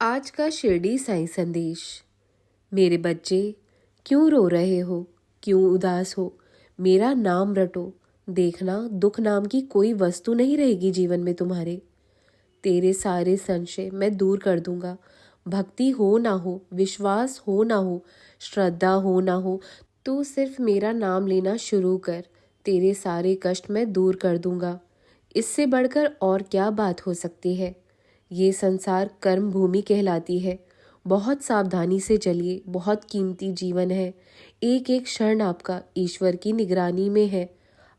आज का शिरडी साईं संदेश। मेरे बच्चे, क्यों रो रहे हो, क्यों उदास हो? मेरा नाम रटो, देखना दुख नाम की कोई वस्तु नहीं रहेगी जीवन में तुम्हारे। तेरे सारे संशय मैं दूर कर दूंगा। भक्ति हो ना हो, विश्वास हो ना हो, श्रद्धा हो ना हो, तू सिर्फ मेरा नाम लेना शुरू कर। तेरे सारे कष्ट मैं दूर कर दूंगा। इससे बढ़कर और क्या बात हो सकती है? ये संसार कर्म भूमि कहलाती है। बहुत सावधानी से चलिए, बहुत कीमती जीवन है। एक एक क्षण आपका ईश्वर की निगरानी में है।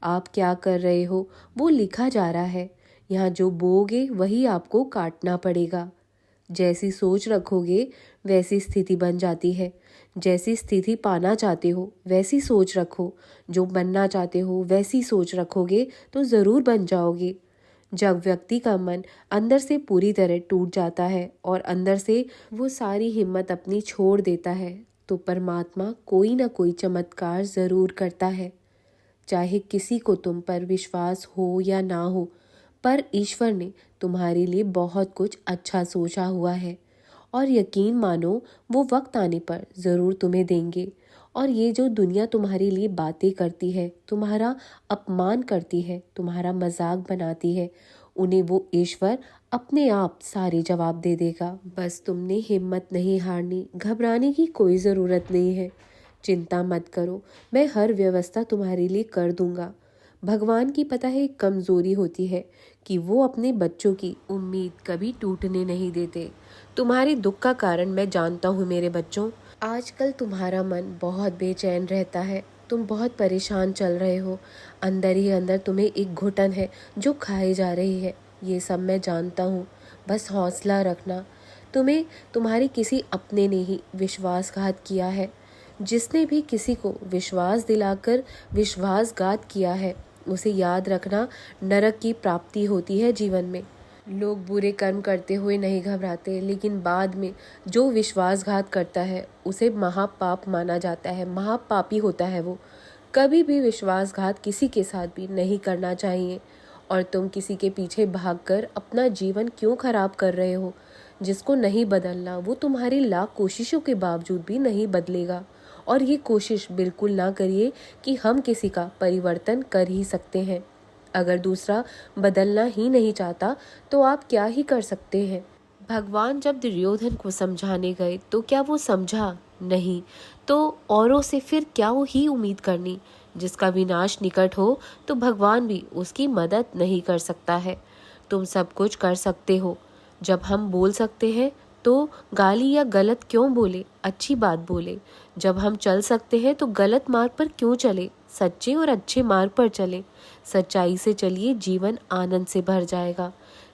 आप क्या कर रहे हो वो लिखा जा रहा है। यहाँ जो बोओगे वही आपको काटना पड़ेगा। जैसी सोच रखोगे वैसी स्थिति बन जाती है। जैसी स्थिति पाना चाहते हो वैसी सोच रखो। जो बनना चाहते हो वैसी सोच रखोगे तो ज़रूर बन जाओगे। जब व्यक्ति का मन अंदर से पूरी तरह टूट जाता है और अंदर से वो सारी हिम्मत अपनी छोड़ देता है, तो परमात्मा कोई ना कोई चमत्कार ज़रूर करता है। चाहे किसी को तुम पर विश्वास हो या ना हो, पर ईश्वर ने तुम्हारे लिए बहुत कुछ अच्छा सोचा हुआ है और यकीन मानो वो वक्त आने पर ज़रूर तुम्हें देंगे। और ये जो दुनिया तुम्हारे लिए बातें करती है, तुम्हारा अपमान करती है, तुम्हारा मजाक बनाती है, उन्हें वो ईश्वर अपने आप सारे जवाब दे देगा। बस तुमने हिम्मत नहीं हारनी, घबराने की कोई ज़रूरत नहीं है। चिंता मत करो, मैं हर व्यवस्था तुम्हारे लिए कर दूंगा। भगवान की पता है एक कमज़ोरी होती है कि वो अपने बच्चों की उम्मीद कभी टूटने नहीं देते। तुम्हारे दुख का कारण मैं जानता हूँ मेरे बच्चों। आजकल तुम्हारा मन बहुत बेचैन रहता है, तुम बहुत परेशान चल रहे हो। अंदर ही अंदर तुम्हें एक घुटन है जो खाई जा रही है। ये सब मैं जानता हूँ। बस हौसला रखना। तुम्हें तुम्हारे किसी अपने ने ही विश्वासघात किया है। जिसने भी किसी को विश्वास दिलाकर विश्वासघात किया है, उसे याद रखना, नरक की प्राप्ति होती है जीवन में। लोग बुरे कर्म करते हुए नहीं घबराते, लेकिन बाद में जो विश्वासघात करता है उसे महापाप माना जाता है, महापापी होता है वो। कभी भी विश्वासघात किसी के साथ भी नहीं करना चाहिए। और तुम किसी के पीछे भागकर अपना जीवन क्यों खराब कर रहे हो? जिसको नहीं बदलना वो तुम्हारी लाख कोशिशों के बावजूद भी नहीं बदलेगा। और ये कोशिश बिल्कुल ना करिए कि हम किसी का परिवर्तन कर ही सकते हैं। अगर दूसरा बदलना ही नहीं चाहता तो आप क्या ही कर सकते हैं? भगवान जब दुर्योधन को समझाने गए तो क्या वो समझा? नहीं। तो औरों से फिर क्या वो ही उम्मीद करनी? जिसका विनाश निकट हो तो भगवान भी उसकी मदद नहीं कर सकता है। तुम सब कुछ कर सकते हो। जब हम बोल सकते हैं तो गाली या गलत क्यों बोले, अच्छी बात बोले। जब हम चल सकते हैं तो गलत मार्ग पर क्यों चले, सच्चे और अच्छे मार्ग पर चले। सच्चाई से चलिए, जीवन आनंद से भर जाएगा।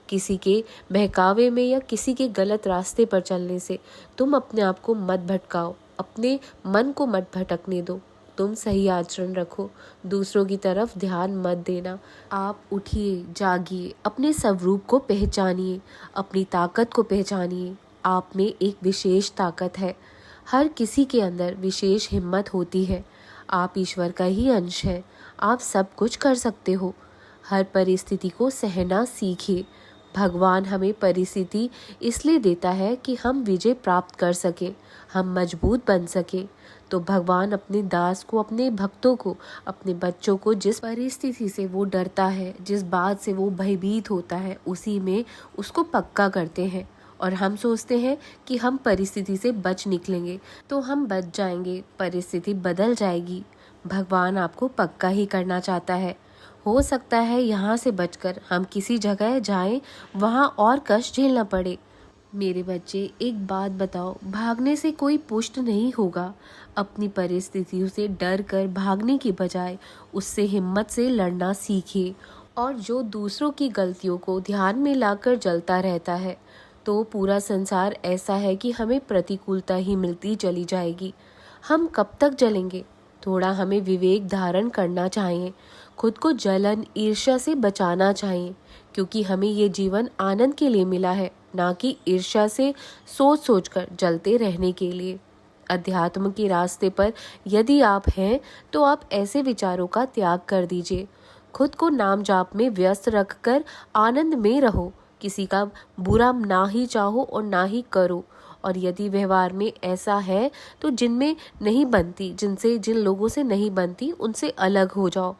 किसी के बहकावे में या किसी के गलत रास्ते पर चलने से तुम अपने आप को मत भटकाओ, अपने मन को मत भटकने दो। तुम सही आचरण रखो, दूसरों की तरफ ध्यान मत देना। आप उठिए, जागिए, अपने स्वरूप को पहचानिए, अपनी ताकत को पहचानिए। आप में एक विशेष ताकत है। हर किसी के अंदर विशेष हिम्मत होती है। आप ईश्वर का ही अंश है। आप सब कुछ कर सकते हो। हर परिस्थिति को सहना सीखिए। भगवान हमें परिस्थिति इसलिए देता है कि हम विजय प्राप्त कर सके, हम मजबूत बन सके। तो भगवान अपने दास को, अपने भक्तों को, अपने बच्चों को जिस परिस्थिति से वो डरता है, जिस बात से वो भयभीत होता है, उसी में उसको पक्का करते हैं। और हम सोचते हैं कि हम परिस्थिति से बच निकलेंगे, तो हम बच जाएंगे, परिस्थिति बदल जाएगी। भगवान आपको पक्का ही करना चाहता है। हो सकता है यहाँ से बचकर हम किसी जगह जाएं, वहाँ और कष्ट झेलना पड़े। मेरे बच्चे, एक बात बताओ, भागने से कोई पुष्ट नहीं होगा। अपनी परिस्थितियों से डर कर भागने की बजाय उससे हिम्मत से लड़ना सीखिए। और जो दूसरों की गलतियों को ध्यान में लाकर जलता रहता है, तो पूरा संसार ऐसा है कि हमें प्रतिकूलता ही मिलती चली जाएगी। हम कब तक जलेंगे? थोड़ा हमें विवेक धारण करना चाहिए। खुद को जलन, ईर्ष्या से बचाना चाहिए, क्योंकि हमें ये जीवन आनंद के लिए मिला है, ना कि ईर्ष्या से सोच सोचकर जलते रहने के लिए। अध्यात्म के रास्ते पर यदि आप हैं तो आप ऐसे विचारों का त्याग कर दीजिए। खुद को नाम जाप में व्यस्त रखकर आनंद में रहो, किसी का बुरा ना ही चाहो और ना ही करो। और यदि व्यवहार में ऐसा है तो जिनमें नहीं बनती, जिन लोगों से नहीं बनती, उनसे अलग हो जाओ।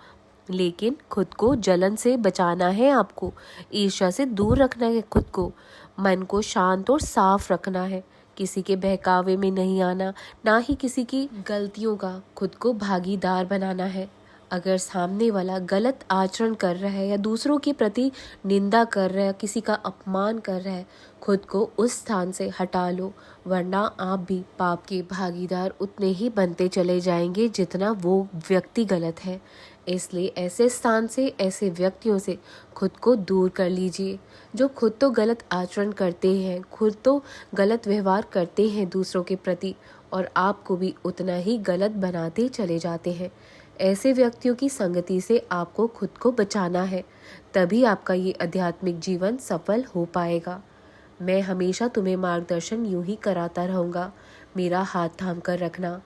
लेकिन खुद को जलन से बचाना है आपको, ईर्ष्या से दूर रखना है खुद को, मन को शांत और साफ रखना है, किसी के बहकावे में नहीं आना, ना ही किसी की गलतियों का खुद को भागीदार बनाना है। अगर सामने वाला गलत आचरण कर रहा है या दूसरों के प्रति निंदा कर रहा है, किसी का अपमान कर रहा है, खुद को उस स्थान से हटा लो, वरना आप भी पाप के भागीदार उतने ही बनते चले जाएंगे जितना वो व्यक्ति गलत है। इसलिए ऐसे स्थान से, ऐसे व्यक्तियों से खुद को दूर कर लीजिए जो खुद तो गलत आचरण करते हैं, खुद तो गलत व्यवहार करते हैं दूसरों के प्रति, और आपको भी उतना ही गलत बनाते चले जाते हैं। ऐसे व्यक्तियों की संगति से आपको खुद को बचाना है, तभी आपका ये आध्यात्मिक जीवन सफल हो पाएगा। मैं हमेशा तुम्हें मार्गदर्शन यूं ही कराता रहूँगा, मेरा हाथ थाम कर रखना।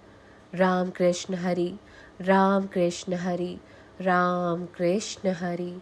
राम कृष्ण हरि, राम कृष्ण हरि, राम कृष्ण हरि।